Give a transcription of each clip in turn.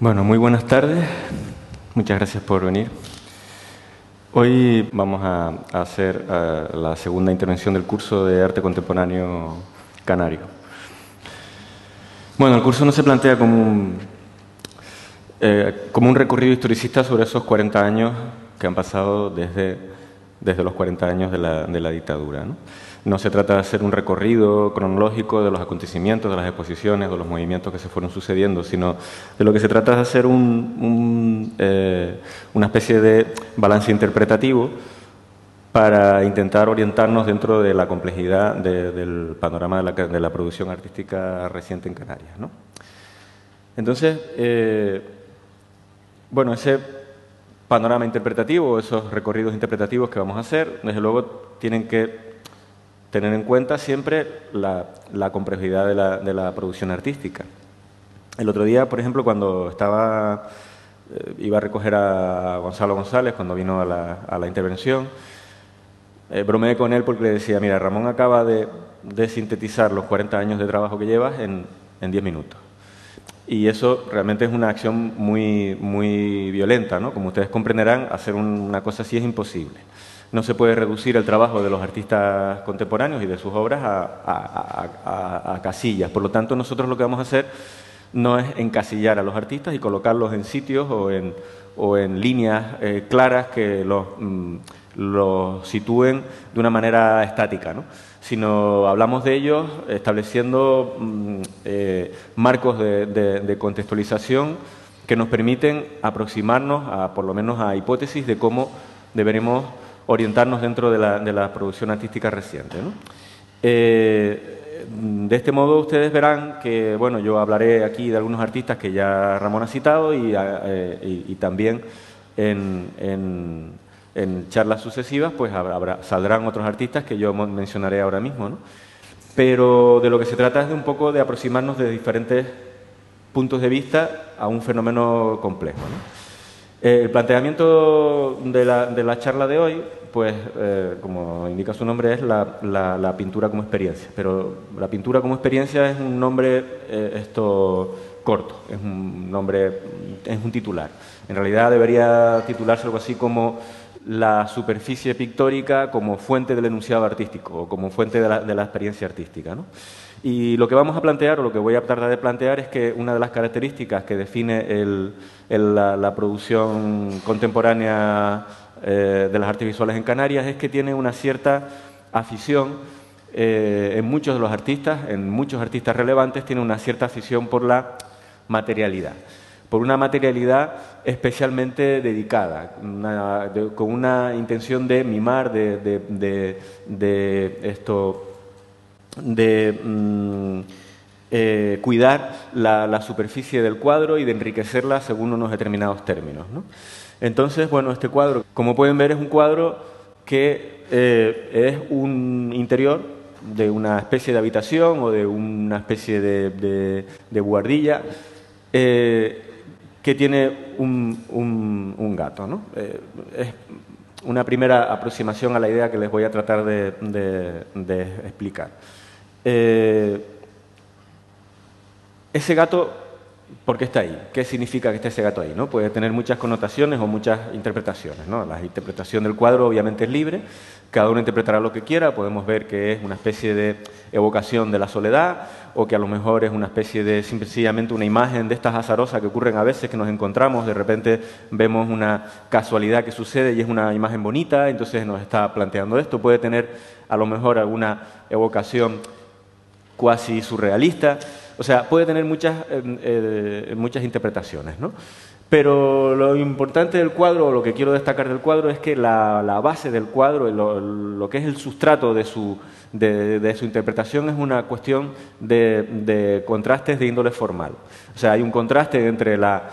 Bueno, muy buenas tardes. Muchas gracias por venir. Hoy vamos a hacer la segunda intervención del curso de Arte Contemporáneo Canario. Bueno, el curso no se plantea como un recorrido historicista sobre esos 40 años que han pasado desde los 40 años de la dictadura, ¿no? No se trata de hacer un recorrido cronológico de los acontecimientos, de las exposiciones, de los movimientos que se fueron sucediendo, sino de lo que se trata es de hacer una especie de balance interpretativo para intentar orientarnos dentro de la complejidad del panorama de la producción artística reciente en Canarias, ¿no? Entonces, bueno, ese panorama interpretativo, esos recorridos interpretativos que vamos a hacer, desde luego tienen que tener en cuenta siempre la complejidad de la producción artística. El otro día, por ejemplo, cuando iba a recoger a Gonzalo González, cuando vino a la intervención, bromeé con él porque le decía, mira, Ramón acaba de sintetizar los 40 años de trabajo que llevas en 10 minutos. Y eso realmente es una acción muy, muy violenta, ¿no? Como ustedes comprenderán, hacer una cosa así es imposible. No se puede reducir el trabajo de los artistas contemporáneos y de sus obras a casillas. Por lo tanto, nosotros lo que vamos a hacer no es encasillar a los artistas y colocarlos en sitios o en líneas claras que los sitúen de una manera estática, ¿no? Sino hablamos de ellos estableciendo marcos de contextualización que nos permiten aproximarnos por lo menos a hipótesis de cómo deberemos orientarnos dentro de la producción artística reciente, ¿no? De este modo ustedes verán que, bueno, yo hablaré aquí de algunos artistas que ya Ramón ha citado y también en charlas sucesivas pues saldrán otros artistas que yo mencionaré ahora mismo, ¿no? Pero de lo que se trata es de un poco de aproximarnos de diferentes puntos de vista a un fenómeno complejo, ¿no? El planteamiento de la charla de hoy, pues, como indica su nombre, es la pintura como experiencia. Pero la pintura como experiencia es un nombre corto, es un titular. En realidad debería titularse algo así como la superficie pictórica como fuente del enunciado artístico o como fuente de la experiencia artística, ¿no? Y lo que vamos a plantear, o lo que voy a tratar de plantear, es que una de las características que define la producción contemporánea de las artes visuales en Canarias es que tiene una cierta afición en muchos artistas relevantes, tiene una cierta afición por la materialidad. Por una materialidad especialmente dedicada, con una intención de mimar, cuidar la superficie del cuadro y de enriquecerla según unos determinados términos, ¿no? Entonces, bueno, este cuadro, como pueden ver, es un cuadro que es un interior de una especie de habitación o de una especie de buhardilla que tiene un gato, ¿no? Es una primera aproximación a la idea que les voy a tratar de explicar. Ese gato, ¿por qué está ahí? ¿Qué significa que esté ese gato ahí, ¿no? Puede tener muchas connotaciones o muchas interpretaciones, ¿no? La interpretación del cuadro obviamente es libre, cada uno interpretará lo que quiera, podemos ver que es una especie de evocación de la soledad o que a lo mejor es una especie de sencillamente una imagen de estas azarosas que ocurren a veces, que nos encontramos, de repente vemos una casualidad que sucede y es una imagen bonita, entonces nos está planteando esto, puede tener a lo mejor alguna evocación cuasi surrealista, o sea, puede tener muchas interpretaciones, ¿no? Pero lo importante del cuadro, o lo que quiero destacar del cuadro, es que la base del cuadro, lo que es el sustrato de su interpretación, es una cuestión de contrastes de índole formal. O sea, hay un contraste entre la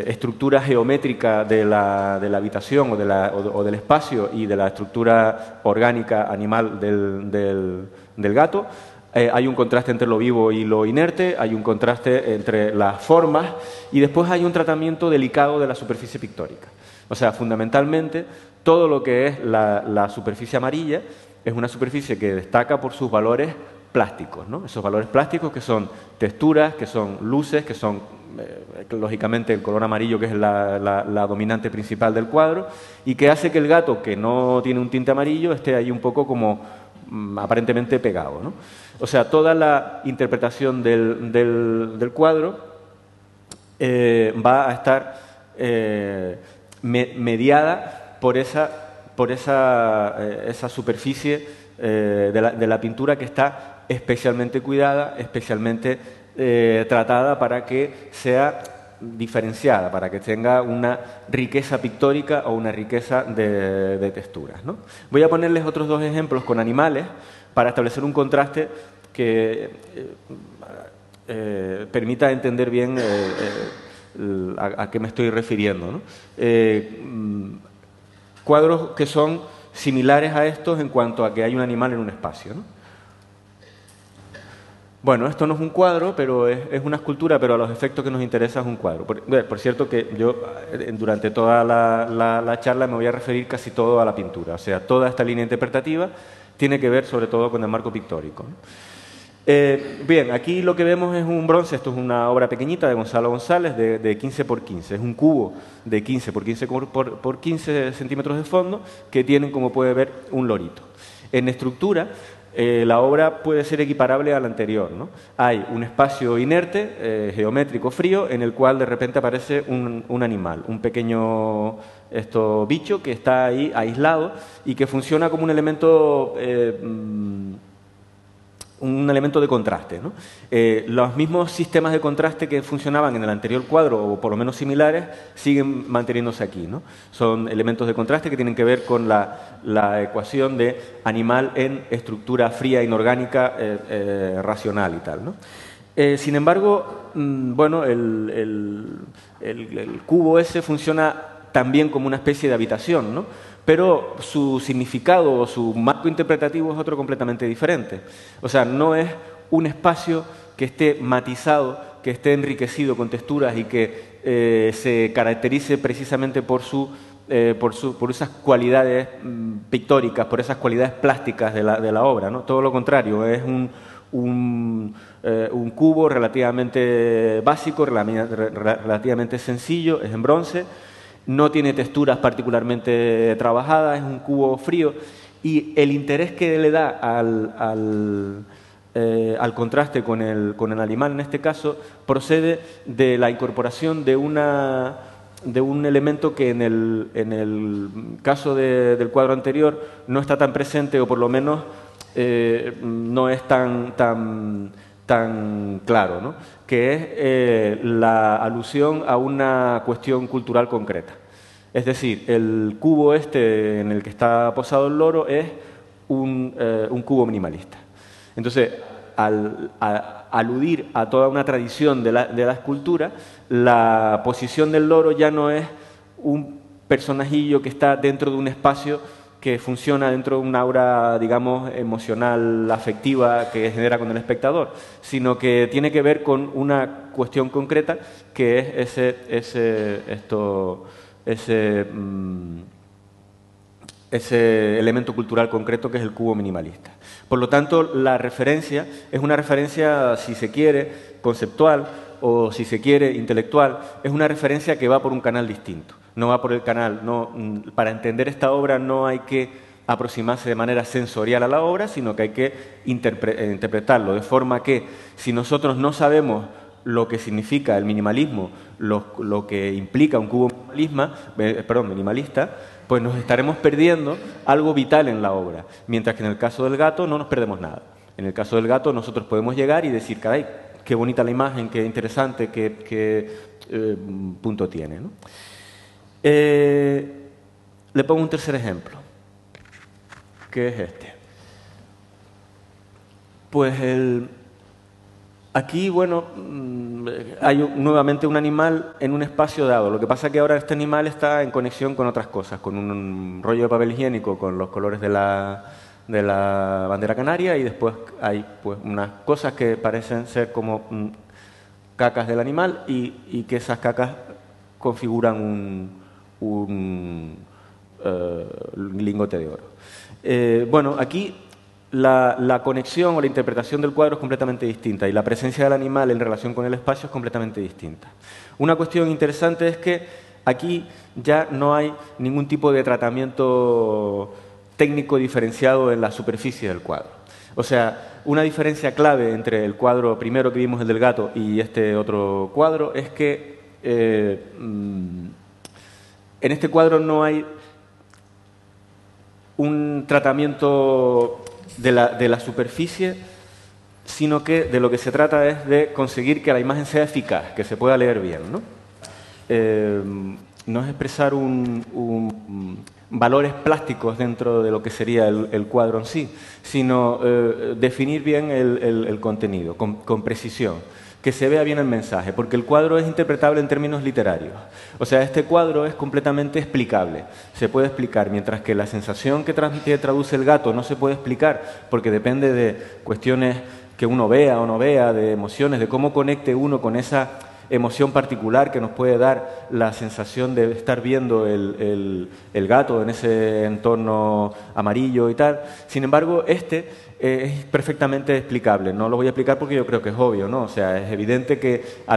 estructura geométrica de la habitación o del espacio y de la estructura orgánica animal del gato. Hay un contraste entre lo vivo y lo inerte, hay un contraste entre las formas y después hay un tratamiento delicado de la superficie pictórica. O sea, fundamentalmente, todo lo que es la superficie amarilla es una superficie que destaca por sus valores plásticos, ¿no? Esos valores plásticos que son texturas, que son luces, que son, lógicamente, el color amarillo, que es la dominante principal del cuadro, y que hace que el gato, que no tiene un tinte amarillo, esté ahí un poco como aparentemente pegado, ¿no? O sea, toda la interpretación del cuadro va a estar mediada por esa superficie de la pintura que está especialmente cuidada, especialmente tratada para que sea diferenciada, para que tenga una riqueza pictórica o una riqueza de texturas, ¿no? Voy a ponerles otros dos ejemplos con animales para establecer un contraste que permita entender bien a qué me estoy refiriendo, ¿no? Cuadros que son similares a estos en cuanto a que hay un animal en un espacio, ¿no? Bueno, esto no es un cuadro, pero es una escultura, pero a los efectos que nos interesa es un cuadro. Por cierto que yo durante toda la charla me voy a referir casi todo a la pintura. O sea, toda esta línea interpretativa tiene que ver sobre todo con el marco pictórico, ¿no? Bien, aquí lo que vemos es un bronce. Esto es una obra pequeñita de Gonzalo González de 15 por 15. Es un cubo de 15 por 15 por 15 centímetros de fondo que tienen, como puede ver, un lorito. En estructura, la obra puede ser equiparable a la anterior, ¿no? Hay un espacio inerte, geométrico, frío, en el cual de repente aparece un animal, un pequeño bicho que está ahí aislado y que funciona como un elemento de contraste, ¿no? Los mismos sistemas de contraste que funcionaban en el anterior cuadro, o por lo menos similares, siguen manteniéndose aquí, ¿no? Son elementos de contraste que tienen que ver con la ecuación de animal en estructura fría, inorgánica, racional y tal, ¿no? Sin embargo, bueno, el cubo ese funciona también como una especie de habitación, ¿no? Pero su significado o su marco interpretativo es otro completamente diferente. O sea, no es un espacio que esté matizado, que esté enriquecido con texturas y que se caracterice precisamente por esas cualidades pictóricas, por esas cualidades plásticas de la obra, ¿no? Todo lo contrario, es un cubo relativamente básico, relativamente sencillo, es en bronce. No tiene texturas particularmente trabajadas, es un cubo frío, y el interés que le da al contraste con el animal, en este caso, procede de la incorporación de un elemento que en el caso del cuadro anterior no está tan presente, o por lo menos no es tan claro, ¿no? Que es la alusión a una cuestión cultural concreta. Es decir, el cubo este en el que está posado el loro es un cubo minimalista. Entonces, al aludir a toda una tradición de la escultura, la posición del loro ya no es un personajillo que está dentro de un espacio que funciona dentro de una aura, digamos, emocional, afectiva que genera con el espectador, sino que tiene que ver con una cuestión concreta que es ese elemento cultural concreto que es el cubo minimalista. Por lo tanto, la referencia es una referencia, si se quiere, conceptual, o si se quiere, intelectual. Es una referencia que va por un canal distinto. No va por el canal. Para entender esta obra no hay que aproximarse de manera sensorial a la obra, sino que hay que interpretarlo de forma que, si nosotros no sabemos lo que significa el minimalismo, lo que implica un cubo minimalista, pues nos estaremos perdiendo algo vital en la obra, mientras que en el caso del gato no nos perdemos nada. En el caso del gato nosotros podemos llegar y decir, caray, qué bonita la imagen, qué interesante, qué punto tiene, ¿no? Le pongo un tercer ejemplo, que es este. Pues aquí, bueno, hay nuevamente un animal en un espacio dado. Lo que pasa es que ahora este animal está en conexión con otras cosas, con un rollo de papel higiénico con los colores de la bandera canaria, y después hay pues unas cosas que parecen ser como cacas del animal y que esas cacas configuran un lingote de oro. Bueno, aquí la conexión o la interpretación del cuadro es completamente distinta y la presencia del animal en relación con el espacio es completamente distinta. Una cuestión interesante es que aquí ya no hay ningún tipo de tratamiento técnico diferenciado en la superficie del cuadro. O sea, una diferencia clave entre el cuadro primero que vimos, el del gato, y este otro cuadro es que en este cuadro no hay un tratamiento de la superficie, sino que de lo que se trata es de conseguir que la imagen sea eficaz, que se pueda leer bien, ¿no? No es expresar valores plásticos dentro de lo que sería el cuadro en sí, sino definir bien el contenido con precisión, que se vea bien el mensaje, porque el cuadro es interpretable en términos literarios. O sea, este cuadro es completamente explicable, se puede explicar, mientras que la sensación que traduce el gato no se puede explicar, porque depende de cuestiones que uno vea o no vea, de emociones, de cómo conecte uno con esa emoción particular que nos puede dar la sensación de estar viendo el gato en ese entorno amarillo y tal. Sin embargo, es perfectamente explicable. No lo voy a explicar porque yo creo que es obvio, ¿no? O sea, es evidente que a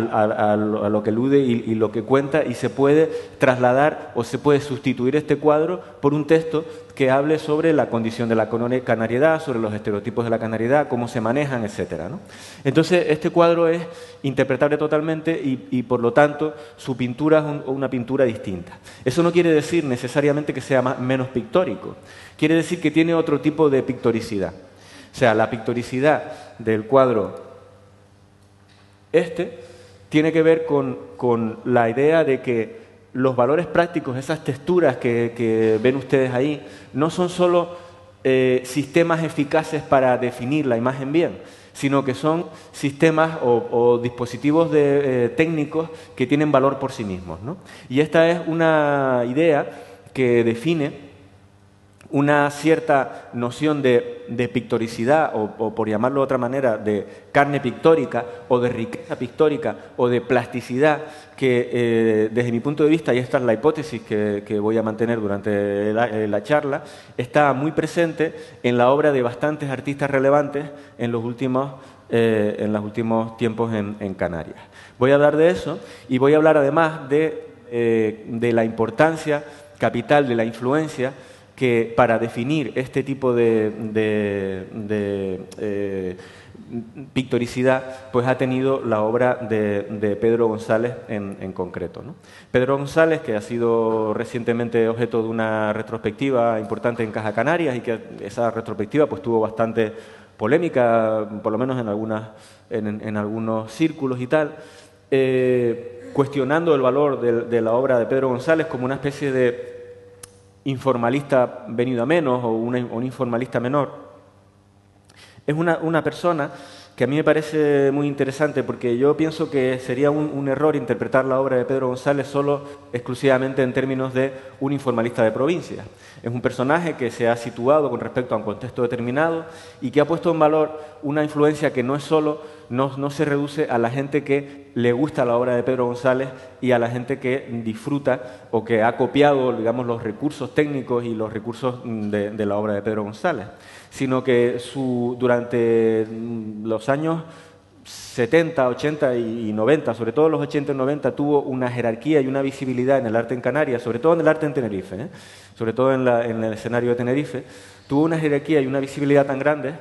lo que elude y lo que cuenta, y se puede trasladar o se puede sustituir este cuadro por un texto que hable sobre la condición de la canariedad, sobre los estereotipos de la canariedad, cómo se manejan, etcétera, ¿no? Entonces, este cuadro es interpretable totalmente y por lo tanto, su pintura es una pintura distinta. Eso no quiere decir necesariamente que sea menos pictórico. Quiere decir que tiene otro tipo de pictoricidad. O sea, la pictoricidad del cuadro tiene que ver con la idea de que los valores prácticos, esas texturas que ven ustedes ahí, no son solo sistemas eficaces para definir la imagen bien, sino que son sistemas o dispositivos técnicos que tienen valor por sí mismos, ¿no? Y esta es una idea que define una cierta noción de pictoricidad o, por llamarlo de otra manera, de carne pictórica o de riqueza pictórica o de plasticidad que, desde mi punto de vista, y esta es la hipótesis que voy a mantener durante la charla, está muy presente en la obra de bastantes artistas relevantes en los últimos tiempos en Canarias. Voy a hablar de eso y voy a hablar además de la importancia capital, de la influencia que para definir este tipo de pictoricidad pues ha tenido la obra de Pedro González en concreto, ¿no? Pedro González, que ha sido recientemente objeto de una retrospectiva importante en Caja Canarias y que esa retrospectiva pues tuvo bastante polémica, por lo menos en algunos círculos y tal, cuestionando el valor de la obra de Pedro González como una especie de informalista venido a menos o un informalista menor. Es una persona que a mí me parece muy interesante porque yo pienso que sería un error interpretar la obra de Pedro González solo exclusivamente en términos de un informalista de provincia. Es un personaje que se ha situado con respecto a un contexto determinado y que ha puesto en valor una influencia que no se reduce a la gente que le gusta la obra de Pedro González y a la gente que disfruta o que ha copiado, digamos, los recursos técnicos y los recursos de la obra de Pedro González, sino que durante los años 70, 80 y 90, sobre todo los 80 y 90, tuvo una jerarquía y una visibilidad en el arte en Canarias, sobre todo en el arte en Tenerife, sobre todo en el escenario de Tenerife, tuvo una jerarquía y una visibilidad tan grande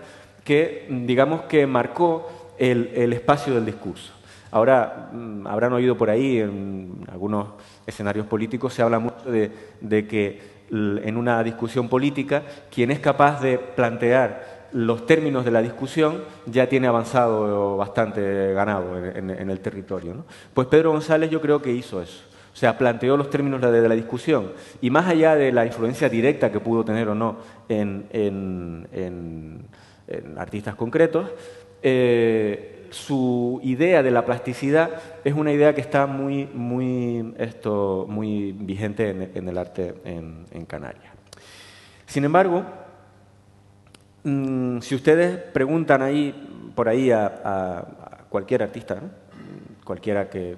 que, digamos, que marcó el espacio del discurso. Ahora, habrán oído por ahí, en algunos escenarios políticos se habla mucho de que en una discusión política, quien es capaz de plantear los términos de la discusión ya tiene avanzado bastante ganado en el territorio, ¿no? Pues Pedro González yo creo que hizo eso. O sea, planteó los términos de la discusión y más allá de la influencia directa que pudo tener o no en artistas concretos, su idea de la plasticidad es una idea que está muy vigente en el arte en Canarias. Sin embargo, si ustedes preguntan por ahí a cualquier artista, ¿no? Cualquiera que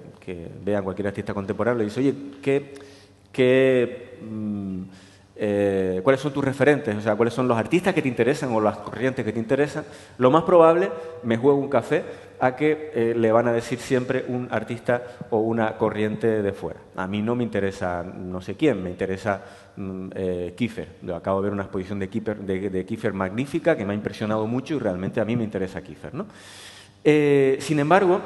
vean cualquier artista contemporáneo, le dice, oye, ¿qué cuáles son tus referentes, o sea, cuáles son los artistas que te interesan o las corrientes que te interesan, lo más probable, me juego un café a que le van a decir siempre un artista o una corriente de fuera. A mí no me interesa no sé quién, me interesa Kiefer. Yo acabo de ver una exposición de Kiefer magnífica que me ha impresionado mucho y realmente a mí me interesa Kiefer, ¿no? Sin embargo,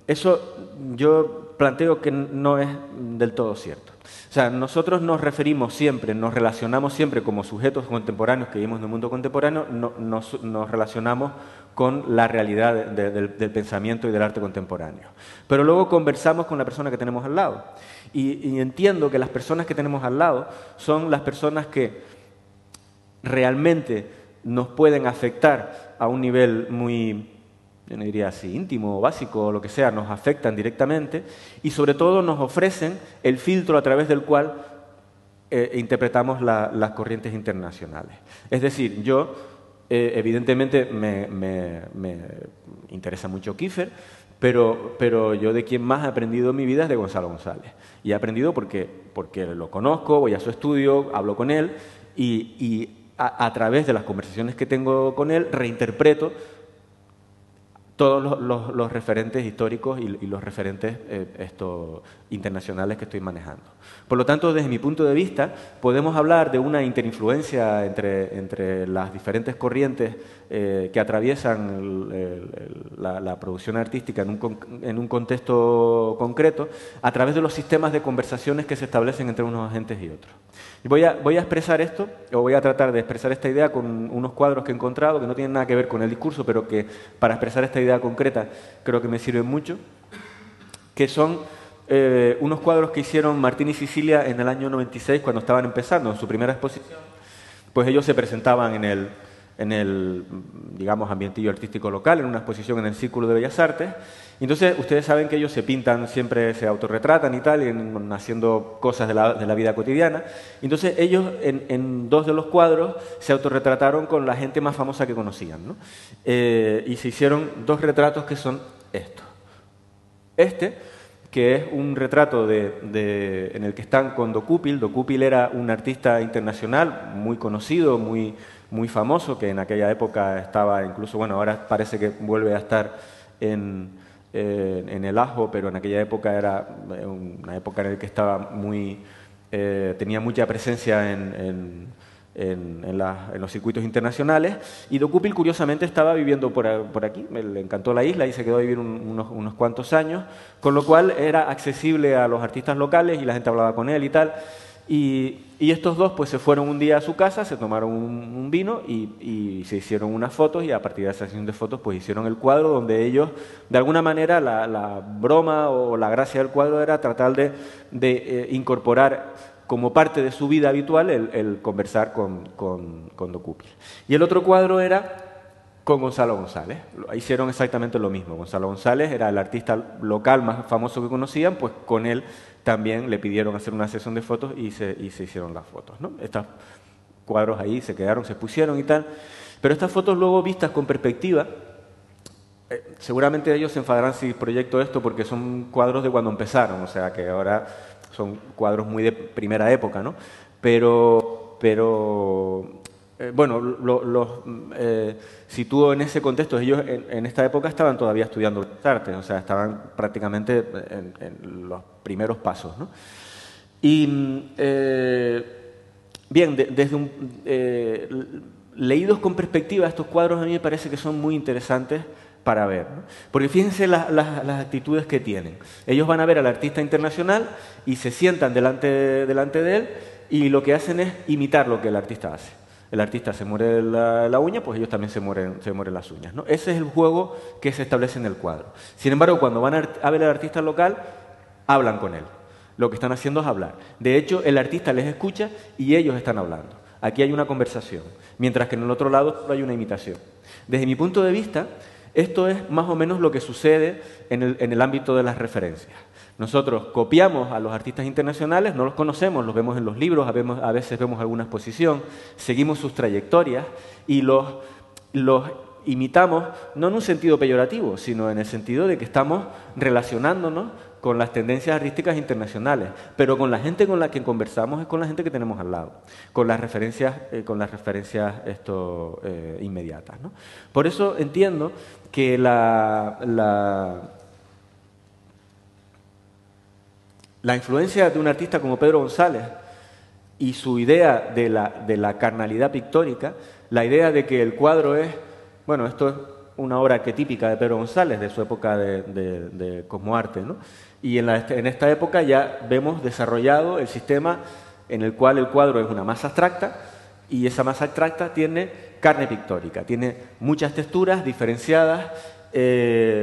eso yo planteo que no es del todo cierto. O sea, nosotros nos referimos siempre, nos relacionamos siempre como sujetos contemporáneos que vivimos en el mundo contemporáneo, nos relacionamos con la realidad del pensamiento y del arte contemporáneo. Pero luego conversamos con la persona que tenemos al lado. Y entiendo que las personas que tenemos al lado son las personas que realmente nos pueden afectar a un nivel muy, yo no diría así, íntimo, básico, o lo que sea, nos afectan directamente y sobre todo nos ofrecen el filtro a través del cual interpretamos las corrientes internacionales. Es decir, yo evidentemente me interesa mucho Kiefer, pero yo de quien más he aprendido en mi vida es de Gonzalo González. Y he aprendido porque lo conozco, voy a su estudio, hablo con él y a través de las conversaciones que tengo con él reinterpreto todos los referentes históricos y los referentes internacionales que estoy manejando. Por lo tanto, desde mi punto de vista, podemos hablar de una interinfluencia entre las diferentes corrientes que atraviesan la producción artística en un contexto concreto a través de los sistemas de conversaciones que se establecen entre unos agentes y otros. Voy a expresar esto, o voy a tratar de expresar esta idea con unos cuadros que he encontrado que no tienen nada que ver con el discurso, pero que para expresar esta idea concreta creo que me sirven mucho, que son unos cuadros que hicieron Martín y Sicilia en el año 96 cuando estaban empezando en su primera exposición. Pues ellos se presentaban en el digamos, ambientillo artístico local, en una exposición en el Círculo de Bellas Artes. Y entonces, ustedes saben que ellos se pintan, siempre se autorretratan y tal, haciendo cosas de la vida cotidiana. Y entonces, ellos en dos de los cuadros se autorretrataron con la gente más famosa que conocían, ¿no? Y se hicieron dos retratos que son estos. Que es un retrato en el que están con Do Cupil. Do Cupil era un artista internacional muy conocido, muy famoso, que en aquella época estaba incluso, bueno, ahora parece que vuelve a estar en el Ajo, pero en aquella época era una época en la que estaba tenía mucha presencia en los circuitos internacionales, y Do Cupil curiosamente estaba viviendo por aquí, le encantó la isla y se quedó a vivir unos cuantos años, con lo cual era accesible a los artistas locales y la gente hablaba con él y tal. Y estos dos pues se fueron un día a su casa, se tomaron un vino y se hicieron unas fotos, y a partir de esa sesión de fotos pues hicieron el cuadro donde ellos, de alguna manera, la broma o la gracia del cuadro era tratar de incorporar como parte de su vida habitual el conversar con Do Cupil. Y el otro cuadro era con Gonzalo González. Hicieron exactamente lo mismo. Gonzalo González era el artista local más famoso que conocían, pues con él también le pidieron hacer una sesión de fotos y se hicieron las fotos, ¿no? Estos cuadros ahí se quedaron, se pusieron y tal. Pero estas fotos luego vistas con perspectiva, seguramente ellos se enfadarán si proyecto esto porque son cuadros de cuando empezaron, o sea que ahora son cuadros muy de primera época, ¿no? Pero bueno, los sitúo en ese contexto. Ellos en esta época estaban todavía estudiando arte, o sea, estaban prácticamente en los primeros pasos, ¿no? Y bien, leídos con perspectiva, estos cuadros a mí me parece que son muy interesantes para ver, ¿no? Porque fíjense las actitudes que tienen. Ellos van a ver al artista internacional y se sientan delante de él, y lo que hacen es imitar lo que el artista hace. El artista se muere la uña, pues ellos también se mueren las uñas, ¿no? Ese es el juego que se establece en el cuadro. Sin embargo, cuando van a ver al artista local, hablan con él. Lo que están haciendo es hablar. De hecho, el artista les escucha y ellos están hablando. Aquí hay una conversación, mientras que en el otro lado solo hay una imitación. Desde mi punto de vista, esto es más o menos lo que sucede en el ámbito de las referencias. Nosotros copiamos a los artistas internacionales, no los conocemos, los vemos en los libros, a veces vemos alguna exposición, seguimos sus trayectorias y los imitamos, no en un sentido peyorativo, sino en el sentido de que estamos relacionándonos con las tendencias artísticas internacionales, pero con la gente con la que conversamos es con la gente que tenemos al lado, con las referencias, inmediatas, ¿no? Por eso entiendo que la influencia de un artista como Pedro González y su idea de la carnalidad pictórica, la idea de que el cuadro es, bueno, esto es una obra arquetípica de Pedro González, de su época de Cosmoarte, ¿no? Y en esta época ya vemos desarrollado el sistema en el cual el cuadro es una masa abstracta y esa masa abstracta tiene carne pictórica, tiene muchas texturas diferenciadas,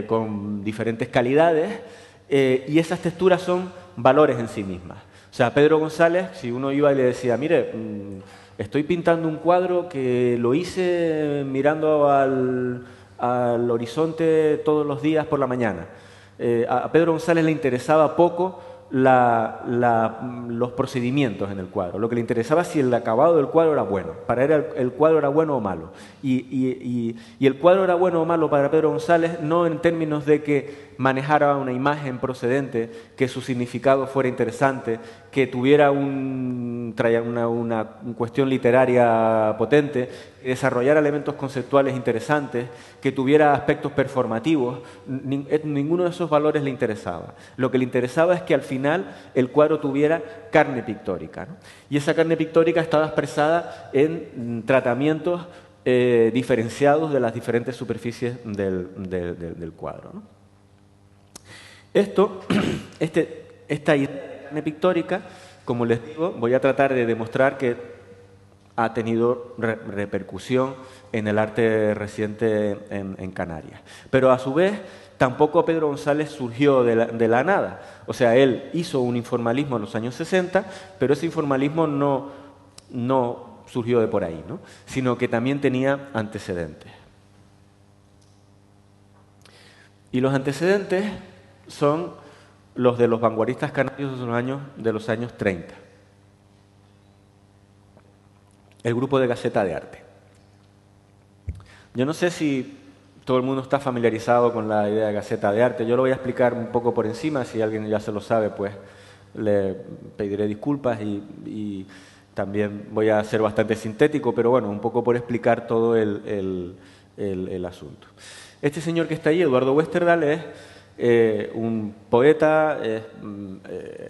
con diferentes calidades, y esas texturas son valores en sí mismas. O sea, Pedro González, si uno iba y le decía, mire, estoy pintando un cuadro que lo hice mirando al horizonte todos los días por la mañana. A Pedro González le interesaba poco los procedimientos en el cuadro. Lo que le interesaba es si el acabado del cuadro era bueno. Para él el cuadro era bueno o malo. Y el cuadro era bueno o malo para Pedro González no en términos de que manejara una imagen procedente, que su significado fuera interesante, que tuviera una cuestión literaria potente, que desarrollara elementos conceptuales interesantes, que tuviera aspectos performativos. Ninguno de esos valores le interesaba. Lo que le interesaba es que al final el cuadro tuviera carne pictórica, ¿no? Y esa carne pictórica estaba expresada en tratamientos diferenciados de las diferentes superficies del cuadro, ¿no? Esta idea de carne pictórica, como les digo, voy a tratar de demostrar que ha tenido repercusión en el arte reciente en Canarias. Pero a su vez, tampoco Pedro González surgió de la nada. O sea, él hizo un informalismo en los años 60, pero ese informalismo no surgió de por ahí, ¿no? Sino que también tenía antecedentes. Y los antecedentes son los de los vanguardistas canarios de los años 30. El grupo de Gaceta de Arte. Yo no sé si todo el mundo está familiarizado con la idea de Gaceta de Arte. Yo lo voy a explicar un poco por encima. Si alguien ya se lo sabe, pues le pediré disculpas y también voy a ser bastante sintético, pero bueno, un poco por explicar todo el asunto. Este señor que está ahí, Eduardo Westerdal, es un poeta,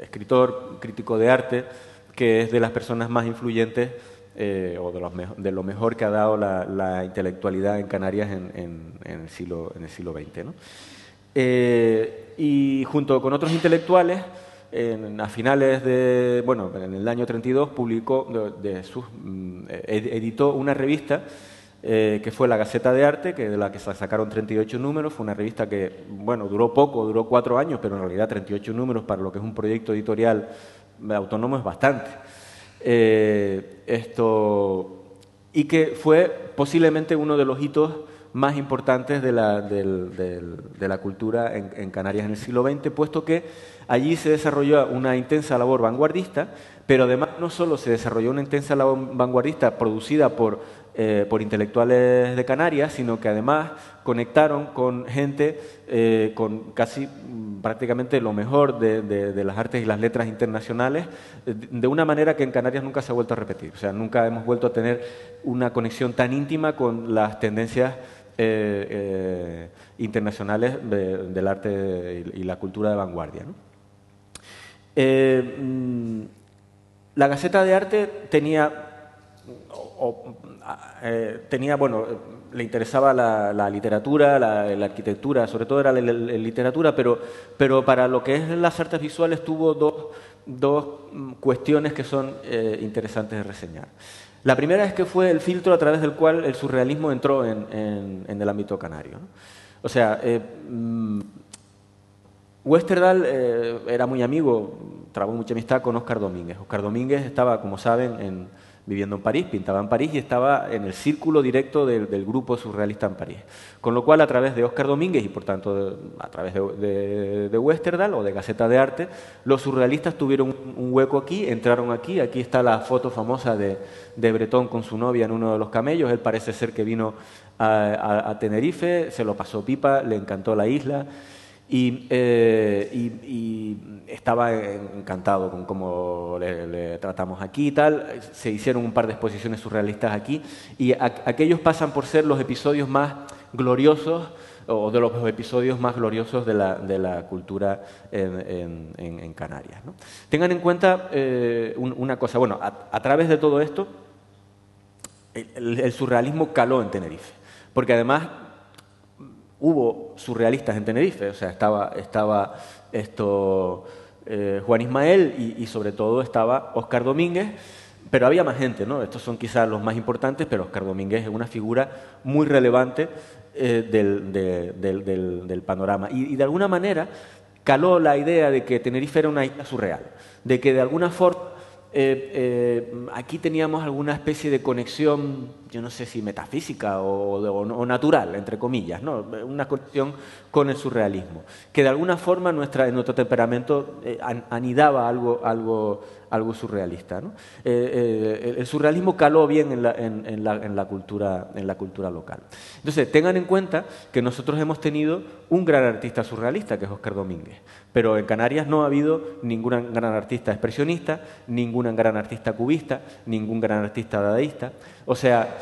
escritor, crítico de arte, que es de las personas más influyentes o de lo mejor que ha dado la intelectualidad en Canarias en el siglo XX, ¿no? Y junto con otros intelectuales, a finales en el año 32 editó una revista que fue la Gaceta de Arte, de la que se sacaron 38 números. Fue una revista que, bueno, duró poco, duró 4 años, pero en realidad 38 números para lo que es un proyecto editorial autónomo es bastante. Y que fue posiblemente uno de los hitos más importantes de la cultura en Canarias en el siglo XX, puesto que allí se desarrolló una intensa labor vanguardista, pero además no solo se desarrolló una intensa labor vanguardista producida por intelectuales de Canarias, sino que además conectaron con gente con casi prácticamente lo mejor de las artes y las letras internacionales, de una manera que en Canarias nunca se ha vuelto a repetir. O sea, nunca hemos vuelto a tener una conexión tan íntima con las tendencias internacionales del arte y la cultura de vanguardia, ¿no? La Gaceta de Arte le interesaba la literatura, la arquitectura, sobre todo era la literatura, pero para lo que es las artes visuales tuvo dos cuestiones que son interesantes de reseñar. La primera es que fue el filtro a través del cual el surrealismo entró en el ámbito canario, ¿no? O sea, Westerdal era muy amigo, trabó mucha amistad con Óscar Domínguez. Óscar Domínguez estaba, como saben, viviendo en París, pintaba en París y estaba en el círculo directo del grupo surrealista en París. Con lo cual, a través de Óscar Domínguez y, por tanto, a través de Westerdal o de Gaceta de Arte, los surrealistas tuvieron un hueco aquí, entraron aquí. Aquí está la foto famosa de Bretón con su novia en uno de los camellos. Él parece ser que vino a Tenerife, se lo pasó pipa, le encantó la isla. Y estaba encantado con cómo le tratamos aquí y tal. Se hicieron un par de exposiciones surrealistas aquí y aquellos pasan por ser los episodios más gloriosos o de los episodios más gloriosos de la cultura en Canarias, ¿no? Tengan en cuenta una cosa, bueno, a través de todo esto, el surrealismo caló en Tenerife, porque además hubo surrealistas en Tenerife, o sea, estaba Juan Ismael y sobre todo estaba Óscar Domínguez, pero había más gente, ¿no? Estos son quizás los más importantes, pero Óscar Domínguez es una figura muy relevante del panorama. Y de alguna manera caló la idea de que Tenerife era una isla surreal, de que de alguna forma aquí teníamos alguna especie de conexión, yo no sé si metafísica o natural, entre comillas, ¿no? Una conexión con el surrealismo, que de alguna forma en nuestro temperamento anidaba algo surrealista, ¿no? El surrealismo caló bien en la cultura local. Entonces, tengan en cuenta que nosotros hemos tenido un gran artista surrealista, que es Óscar Domínguez, pero en Canarias no ha habido ningún gran artista expresionista, ningún gran artista cubista, ningún gran artista dadaísta. O sea,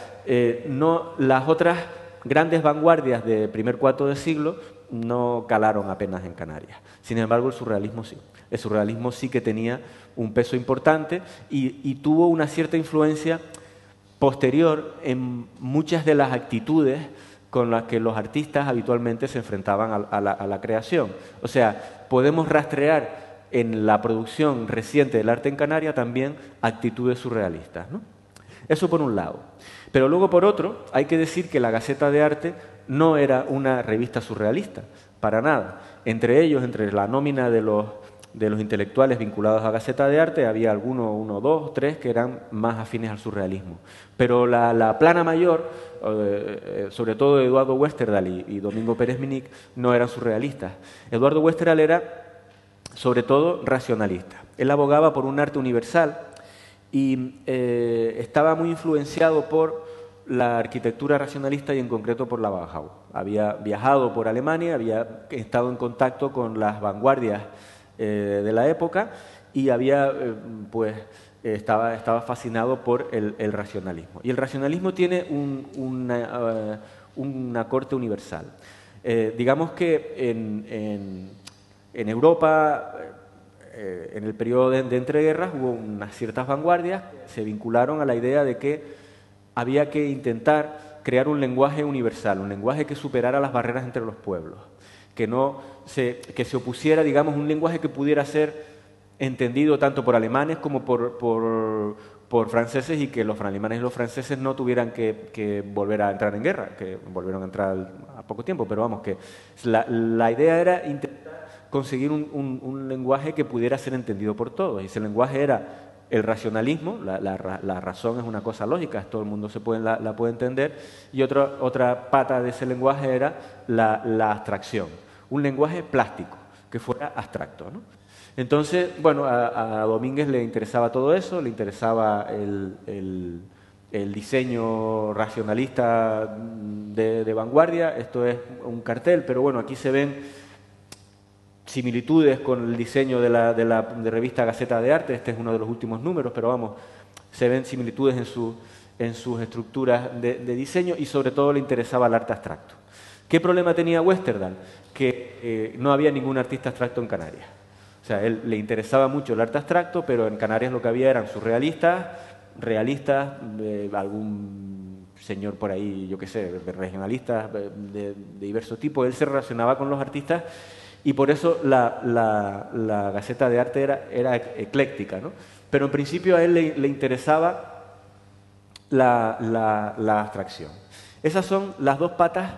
las otras grandes vanguardias del primer cuarto de siglo no calaron apenas en Canarias. Sin embargo, el surrealismo sí. El surrealismo sí que tenía un peso importante y tuvo una cierta influencia posterior en muchas de las actitudes con las que los artistas habitualmente se enfrentaban a la creación. O sea, podemos rastrear en la producción reciente del arte en Canarias también actitudes surrealistas, ¿no? Eso por un lado. Pero luego, por otro, hay que decir que la Gaceta de Arte no era una revista surrealista, para nada. Entre la nómina de los intelectuales vinculados a Gaceta de Arte, había uno, dos, tres, que eran más afines al surrealismo. Pero la plana mayor, sobre todo Eduardo Westerdahl y Domingo Pérez Minic, no eran surrealistas. Eduardo Westerdahl era, sobre todo, racionalista. Él abogaba por un arte universal y estaba muy influenciado por la arquitectura racionalista y en concreto por la Bauhaus. Había viajado por Alemania, había estado en contacto con las vanguardias de la época y estaba fascinado por el racionalismo. Y el racionalismo tiene una corte universal. Digamos que en Europa, en el periodo de entreguerras, hubo unas ciertas vanguardias que se vincularon a la idea de que había que intentar crear un lenguaje universal, un lenguaje que superara las barreras entre los pueblos, que se opusiera, digamos, un lenguaje que pudiera ser entendido tanto por alemanes como por franceses y que los alemanes y los franceses no tuvieran que volver a entrar en guerra, que volvieron a entrar a poco tiempo, pero vamos, que la idea era intentar conseguir un lenguaje que pudiera ser entendido por todos, y ese lenguaje era el racionalismo, la razón es una cosa lógica, todo el mundo la puede entender, y otra pata de ese lenguaje era la abstracción, un lenguaje plástico, que fuera abstracto, ¿no? Entonces, bueno, a Domínguez le interesaba todo eso, le interesaba el diseño racionalista de vanguardia. Esto es un cartel, pero bueno, aquí se ven similitudes con el diseño de la revista Gaceta de Arte. Este es uno de los últimos números, pero vamos, se ven similitudes en sus estructuras de diseño y sobre todo le interesaba el arte abstracto. ¿Qué problema tenía Westerdahl? Que no había ningún artista abstracto en Canarias. O sea, a él le interesaba mucho el arte abstracto, pero en Canarias lo que había eran surrealistas, realistas, algún señor por ahí, yo qué sé, regionalistas de diversos tipos. Él se relacionaba con los artistas y por eso la Gaceta de Arte era ecléctica, ¿no? Pero en principio a él le interesaba la abstracción. Esas son las dos patas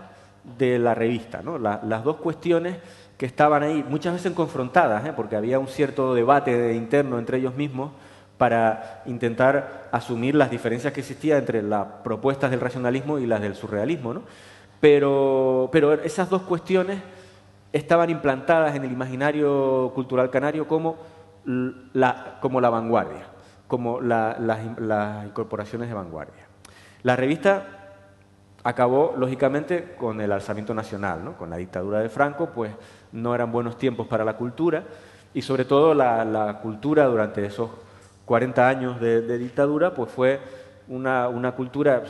de la revista, ¿no? Las dos cuestiones que estaban ahí, muchas veces confrontadas, porque había un cierto debate interno entre ellos mismos para intentar asumir las diferencias que existían entre las propuestas del racionalismo y las del surrealismo, ¿no? Pero esas dos cuestiones estaban implantadas en el imaginario cultural canario como la vanguardia, como las incorporaciones de vanguardia. La revista acabó, lógicamente, con el alzamiento nacional, ¿no? Con la dictadura de Franco, pues no eran buenos tiempos para la cultura, y sobre todo la cultura durante esos 40 años de dictadura, pues fue una cultura,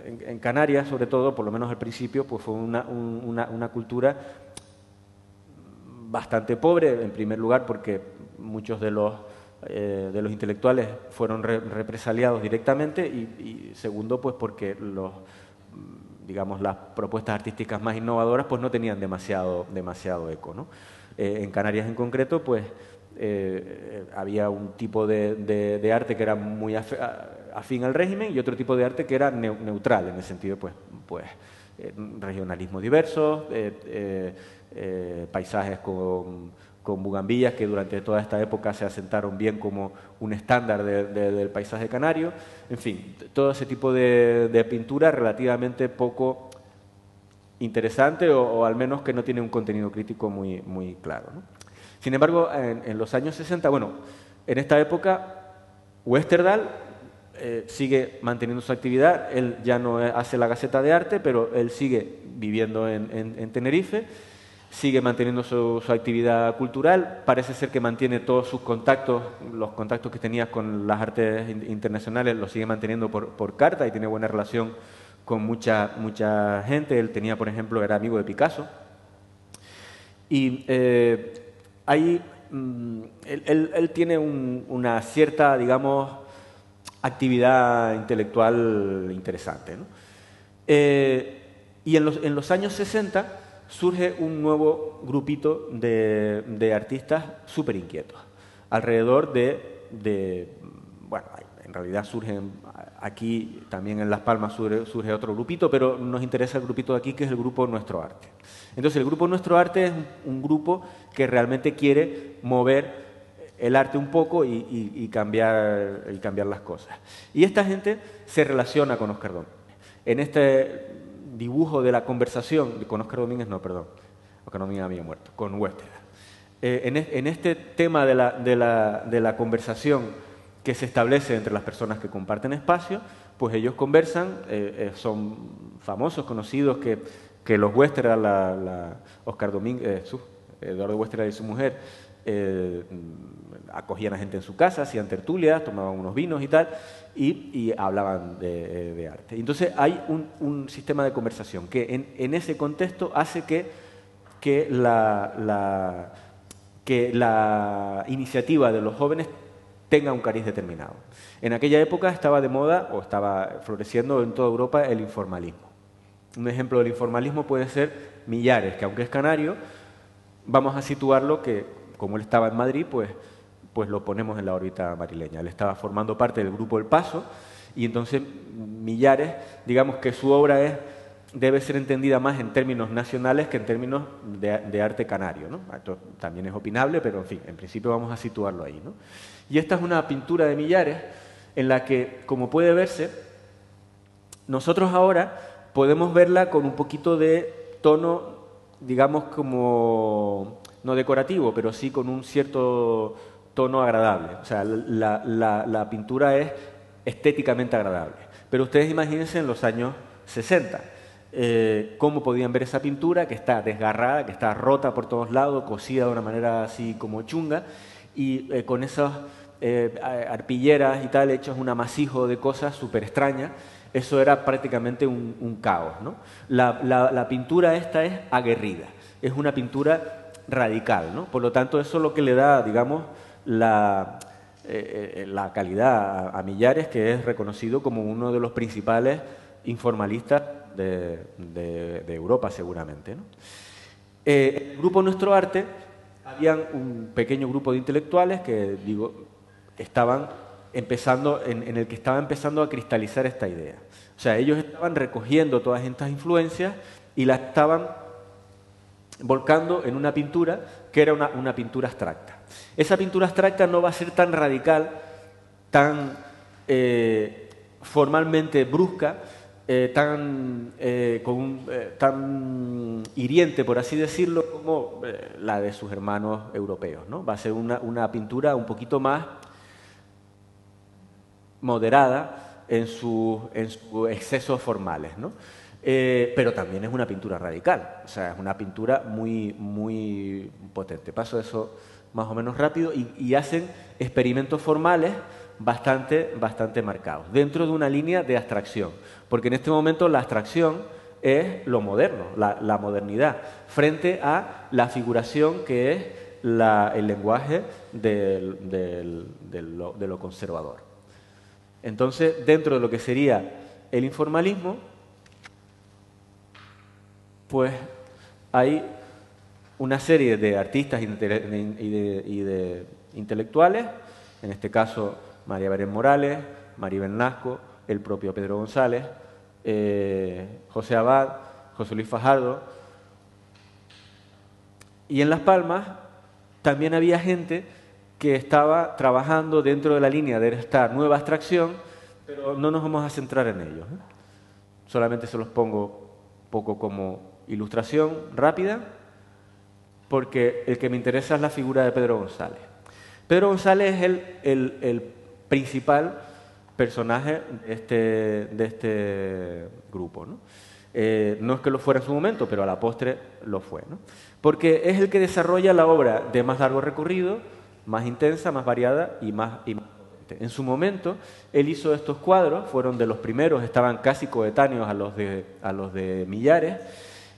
en Canarias sobre todo, por lo menos al principio, pues fue una cultura bastante pobre, en primer lugar porque muchos de los intelectuales fueron represaliados directamente y segundo, pues porque digamos, las propuestas artísticas más innovadoras pues no tenían demasiado eco, ¿no? En Canarias en concreto, pues había un tipo de arte que era muy afín al régimen y otro tipo de arte que era neutral, en el sentido, pues regionalismo diverso, paisajes con bugambillas que durante toda esta época se asentaron bien como un estándar del paisaje canario. En fin, todo ese tipo de pintura relativamente poco interesante o al menos que no tiene un contenido crítico muy claro, ¿no? Sin embargo, en los años 60, bueno, en esta época, Westerdal sigue manteniendo su actividad. Él ya no hace la Gaceta de Arte, pero él sigue viviendo en Tenerife, sigue manteniendo su actividad cultural. Parece ser que mantiene todos sus contactos, los contactos que tenía con las artes internacionales, los sigue manteniendo por carta y tiene buena relación con mucha gente. Él tenía, por ejemplo, era amigo de Picasso. Y ahí él tiene una cierta, digamos, actividad intelectual interesante, ¿no? Y en los años 60 surge un nuevo grupito de artistas súper inquietos. Alrededor bueno, en realidad surgen aquí, también en Las Palmas surge otro grupito, pero nos interesa el grupito de aquí, que es el grupo Nuestro Arte. Entonces, el grupo Nuestro Arte es un grupo que realmente quiere mover el arte un poco y cambiar las cosas. Y esta gente se relaciona con Óscar Domínguez. En este dibujo de la conversación, con Óscar Domínguez, no, perdón, Óscar Domínguez había muerto, con Westerdal. En este tema de la conversación que se establece entre las personas que comparten espacio, pues ellos conversan, son famosos, conocidos, que los Westerdal, Óscar Domínguez, Eduardo Westerdal y su mujer, acogían a gente en su casa, hacían tertulias, tomaban unos vinos y tal, y hablaban de arte. Entonces hay un sistema de conversación que en ese contexto hace que la iniciativa de los jóvenes tenga un cariz determinado. En aquella época estaba de moda o estaba floreciendo en toda Europa el informalismo. Un ejemplo del informalismo puede ser Millares, que aunque es canario, vamos a situarlo que, como él estaba en Madrid, pues lo ponemos en la órbita madrileña. Él estaba formando parte del grupo El Paso y entonces Millares, digamos que su obra debe ser entendida más en términos nacionales que en términos de arte canario, ¿no? Esto también es opinable, pero en fin, en principio vamos a situarlo ahí, ¿no? Y esta es una pintura de Millares en la que, como puede verse, nosotros ahora podemos verla con un poquito de tono, digamos, como no decorativo, pero sí con un cierto tono agradable. O sea, la pintura es estéticamente agradable. Pero ustedes imagínense en los años 60, cómo podían ver esa pintura que está desgarrada, que está rota por todos lados, cosida de una manera así como chunga, y con esas arpilleras y tal, hechas un amasijo de cosas súper extrañas. Eso era prácticamente un caos, ¿no? La pintura esta es aguerrida, es una pintura radical, ¿no? Por lo tanto, eso es lo que le da, digamos, la calidad a Millares, que es reconocido como uno de los principales informalistas de Europa, seguramente, ¿no? El grupo Nuestro Arte, habían un pequeño grupo de intelectuales que, digo, estaban empezando, en el que estaba empezando a cristalizar esta idea. O sea, ellos estaban recogiendo todas estas influencias y las estaban volcando en una pintura que era una pintura abstracta. Esa pintura abstracta no va a ser tan radical, tan formalmente brusca, tan hiriente, por así decirlo, como la de sus hermanos europeos, ¿no? Va a ser una pintura un poquito más moderada en sus excesos formales, ¿no? Pero también es una pintura radical, o sea, es una pintura muy, muy potente. Paso eso más o menos rápido y hacen experimentos formales bastante marcados, dentro de una línea de abstracción, porque en este momento la abstracción es lo moderno, la modernidad, frente a la figuración que es el lenguaje de lo conservador. Entonces, dentro de lo que sería el informalismo, pues hay una serie de artistas y de intelectuales, en este caso María Belén Morales, Maribel Nasco, el propio Pedro González, José Abad, José Luis Fajardo. Y en Las Palmas también había gente que estaba trabajando dentro de la línea de esta nueva abstracción, pero no nos vamos a centrar en ellos, ¿eh? Solamente se los pongo un poco como ilustración rápida, porque el que me interesa es la figura de Pedro González. Pedro González es el principal personaje de este grupo, ¿no? No es que lo fuera en su momento, pero a la postre lo fue, ¿no? Porque es el que desarrolla la obra de más largo recorrido, más intensa, más variada y más potente. En su momento, él hizo estos cuadros, fueron de los primeros, estaban casi coetáneos a los de Millares,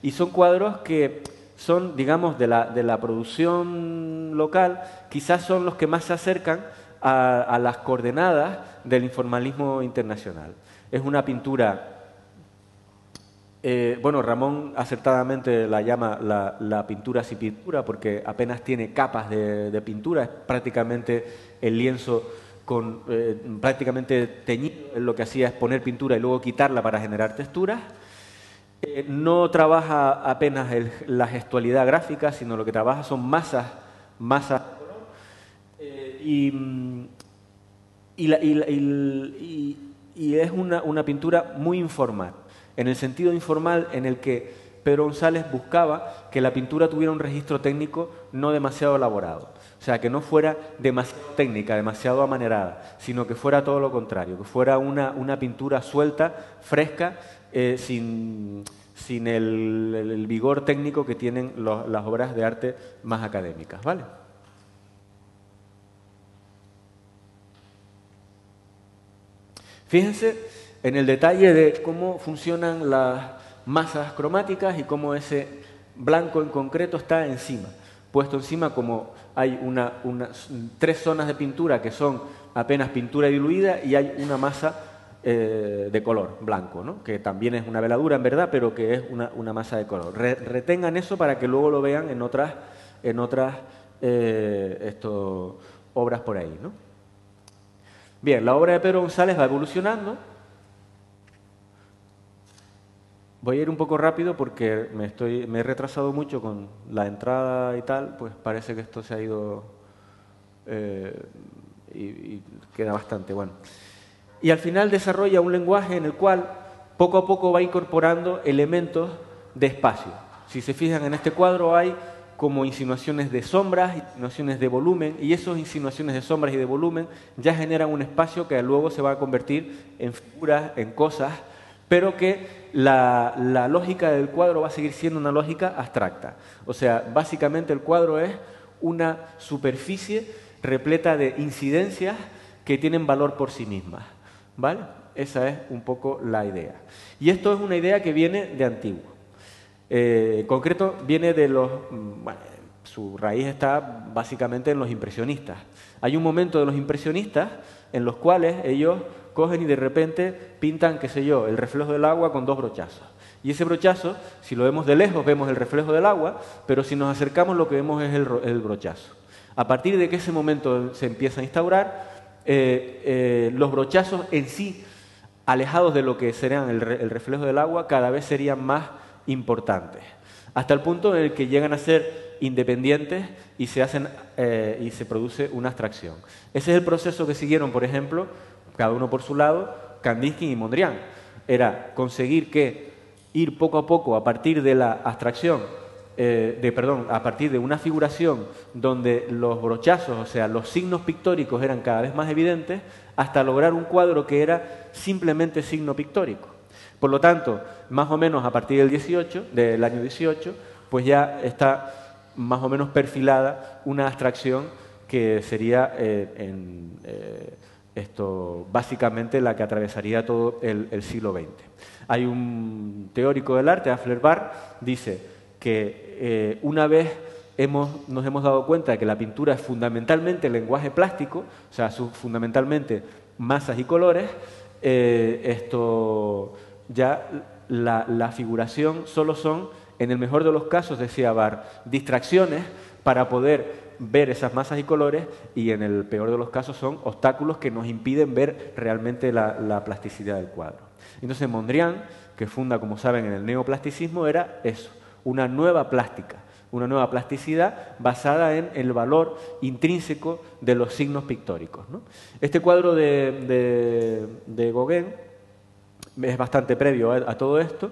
y son cuadros que son, digamos, de la producción local, quizás son los que más se acercan a las coordenadas del informalismo internacional. Es una pintura, bueno, Ramón acertadamente la llama la pintura sin pintura, porque apenas tiene capas de pintura, es prácticamente el lienzo prácticamente teñido. Él lo que hacía es poner pintura y luego quitarla para generar texturas. No trabaja apenas la gestualidad gráfica, sino lo que trabaja son masas y es una pintura muy informal, en el sentido informal en el que Pedro González buscaba que la pintura tuviera un registro técnico no demasiado elaborado, o sea, que no fuera demasiado técnica, demasiado amanerada, sino que fuera todo lo contrario, que fuera una pintura suelta, fresca, sin el vigor técnico que tienen las obras de arte más académicas, ¿vale? Fíjense en el detalle de cómo funcionan las masas cromáticas y cómo ese blanco en concreto está encima, puesto encima como hay tres zonas de pintura que son apenas pintura diluida y hay una masa de color blanco, ¿no? Que también es una veladura en verdad, pero que es una masa de color. Retengan eso para que luego lo vean en otras obras por ahí, ¿no? Bien, la obra de Pedro González va evolucionando. Voy a ir un poco rápido porque me he retrasado mucho con la entrada y tal, pues parece que esto se ha ido y queda bastante bueno. Y al final desarrolla un lenguaje en el cual poco a poco va incorporando elementos de espacio. Si se fijan en este cuadro hay como insinuaciones de sombras, insinuaciones de volumen, y esas insinuaciones de sombras y de volumen ya generan un espacio que luego se va a convertir en figuras, en cosas, pero que la lógica del cuadro va a seguir siendo una lógica abstracta. O sea, básicamente el cuadro es una superficie repleta de incidencias que tienen valor por sí mismas, ¿vale? Esa es un poco la idea. Y esto es una idea que viene de antiguo. En concreto, viene de bueno, su raíz está básicamente en los impresionistas. Hay un momento de los impresionistas en los cuales ellos cogen y de repente pintan, qué sé yo, el reflejo del agua con dos brochazos. Y ese brochazo, si lo vemos de lejos, vemos el reflejo del agua, pero si nos acercamos lo que vemos es el brochazo. A partir de que ese momento se empieza a instaurar, los brochazos en sí, alejados de lo que serían el reflejo del agua, cada vez serían más importantes, hasta el punto en el que llegan a ser independientes y se produce una abstracción. Ese es el proceso que siguieron, por ejemplo, cada uno por su lado, Kandinsky y Mondrian. Era conseguir ir poco a poco a partir de la abstracción, a partir de una figuración donde los brochazos, o sea, los signos pictóricos eran cada vez más evidentes, hasta lograr un cuadro que era simplemente signo pictórico. Por lo tanto, más o menos a partir del año 18, pues ya está más o menos perfilada una abstracción que sería básicamente la que atravesaría todo el siglo XX. Hay un teórico del arte, Afflerbach, dice que una vez nos hemos dado cuenta de que la pintura es fundamentalmente lenguaje plástico, o sea, fundamentalmente masas y colores, ya la figuración solo son, en el mejor de los casos, decía Barr, distracciones para poder ver esas masas y colores, y en el peor de los casos son obstáculos que nos impiden ver realmente la plasticidad del cuadro. Entonces Mondrian, que funda, como saben, en el neoplasticismo, era eso, una nueva plástica, una nueva plasticidad basada en el valor intrínseco de los signos pictóricos, ¿no? Este cuadro de Gauguin es bastante previo a todo esto,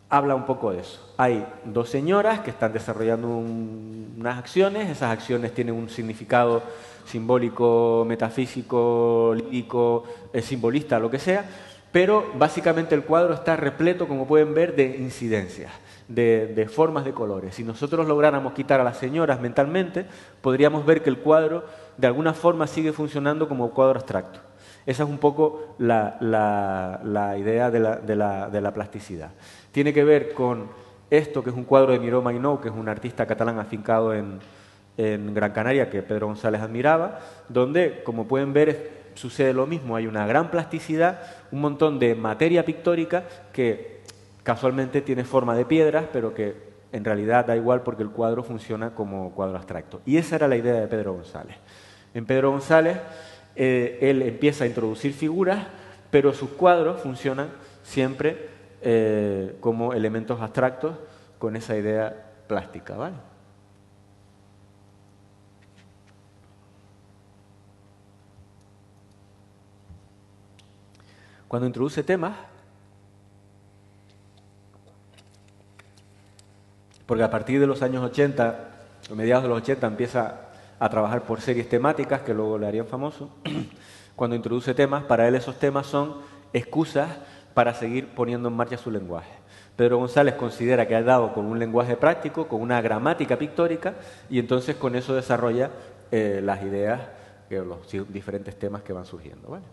habla un poco de eso. Hay dos señoras que están desarrollando unas acciones, esas acciones tienen un significado simbólico, metafísico, lírico, simbolista, lo que sea, pero básicamente el cuadro está repleto, como pueden ver, de incidencias, de formas de colores. Si nosotros lográramos quitar a las señoras mentalmente, podríamos ver que el cuadro de alguna forma sigue funcionando como cuadro abstracto. Esa es un poco la idea de la plasticidad. Tiene que ver con esto, que es un cuadro de Miró Marinó, que es un artista catalán afincado en Gran Canaria, que Pedro González admiraba, donde, como pueden ver, sucede lo mismo. Hay una gran plasticidad, un montón de materia pictórica que casualmente tiene forma de piedras, pero que en realidad da igual porque el cuadro funciona como cuadro abstracto. Y esa era la idea de Pedro González. En Pedro González, él empieza a introducir figuras, pero sus cuadros funcionan siempre como elementos abstractos con esa idea plástica, ¿vale? Cuando introduce temas, porque a partir de los años 80, a mediados de los 80, empieza a trabajar por series temáticas que luego le harían famoso. Cuando introduce temas, para él esos temas son excusas para seguir poniendo en marcha su lenguaje. Pedro González considera que ha dado con un lenguaje práctico, con una gramática pictórica, y entonces con eso desarrolla las ideas, los diferentes temas que van surgiendo, ¿vale?